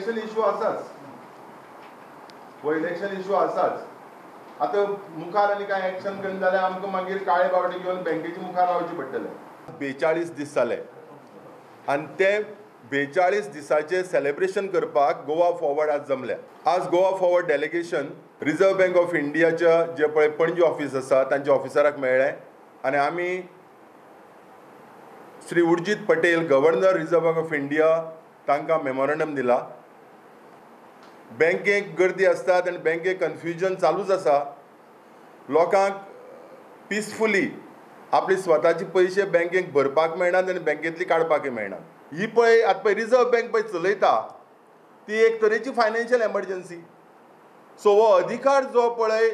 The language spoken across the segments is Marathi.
इलेक्शन इश्यू आसाच, वो इलेक्शन इश्यू आसाच. आता मुखार आनी काय एक्शन करून जाल्यार आमकां मागीर काळे बावटे घेवन बँकेच्या मुखार रावचें पडटलें. 42 दीस जाले आनी ते 42 दिसाचे सेलिब्रेशन करपाक गोवा फॉरवर्ड आज जमल्या. आज Goa forward delegation reserve bank of इंडियाच्या जे पळय पणजी ऑफिस आसा तांच्या ऑफिसराक मेळ्ळे आनी आमी Shri Urjit Patel governor reserve bank of India तांकां मेमोरंडम दिला. बँकेक गर्दी आसतात आनी बँकेक कन्फ्युजन चालूच आसा. लोकांक पिसफुली आपले स्वताचे पयशे बँकेक भरपाक मेळनात आनी बँकेंतली काडपाकय मेळनात. ही पळय आतां पळय रिझर्व्ह बँक पळय चलयता ती एक तरेची फायनान्शियल एमर्जन्सी. सो हो अधिकार जो पळय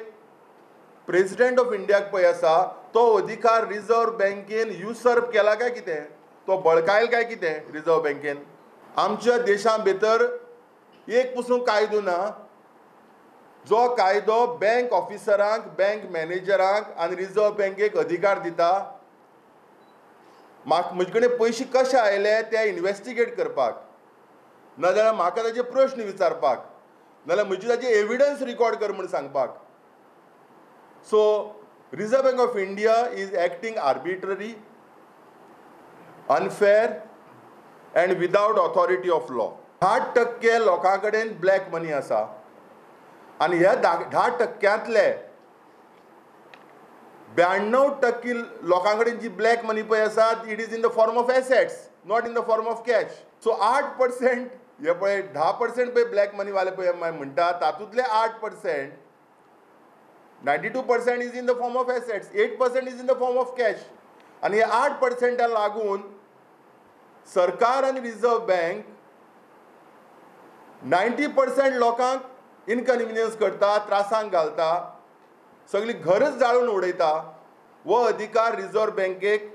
प्रेसिडेंट ऑफ इंडियाक पळय आसा तो अधिकार रिझर्व्ह बँकेन युसर्प केला काय कितें, तो बळकायल काय कितें रिझर्व्ह बँकेन. आमच्या देशा भितर एक पसून कायदो ना जो कायदो बँक ऑफिसरांक, बँक मॅनेजरांक आनी रिझर्व्ह बँकेक अधिकार दिता म्हजे कडेन पयशे कशे आयले ते इन्वेस्टिगेट करपाक, नाजाल्यार म्हाका ताचे प्रश्न विचारपाक, नाजाल्यार म्हजी ताचे एविडन्स रिकॉर्ड कर म्हूण सांगपाक. So reserve bank of India is acting arbitrary, unfair and without authority of law. 10% लोकां कडेन ब्लॅक मनी आसा आनी ह्या 10%तले 92% लोकां कडेन जी ब्लॅक मनी पळय आसा it is in the form of assets, not in the form of cash. So 8% हे पळय 10% पळय ब्लॅक मनी वाले पळय म्हणटा तातूंतले 8% 92% is in the form of assets, 8% is in the form of cash. आनी हे 8% लागून सरकार आनी रिझर्व्ह बँक 90% लोकांक इनकन्विनियन्स करता, त्रासांक घालता, सगळी घरच जाळून उडयता. हो अधिकार रिझर्व्ह बँकेक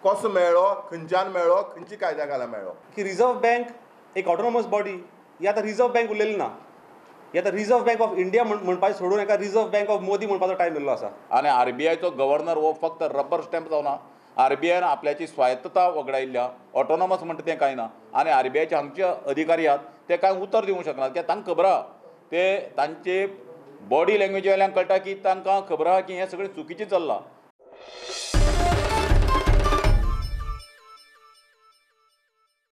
कसो मेळ्ळो, खंयच्यान मेळ्ळो, खंयची कायद्या खाला मेळ्ळो. की रिझर्व्ह बँक एक ऑटोनॉमस बॉडी ही आतां रिझर्व्ह बँक उरलेली ना. ही आतां रिझर्व्ह बँक ऑफ इंडिया म्हणपाचें सोडून एका रिझर्व्ह बँक ऑफ मोदी म्हणपाचो टायम येयल्लो आसा. आनी आरबीआयचो गव्हर्नर हो फक्त रबर स्टॅम्प जावना. आरबीआयन आपल्याची स्वायत्तता वगडायल्या, ऑटोनॉमस म्हणटा तें कांय ना. आनी आरबीआयचे हांगचे अधिकारी आहात ते कांय उतर दिवंक शकनात कित्याक तांकां खबर आहा ते तांचे बॉडी लँग्वेज वेल्यान कळटा की तांकां खबर आहा की हें सगळें चुकीचें चल्लां.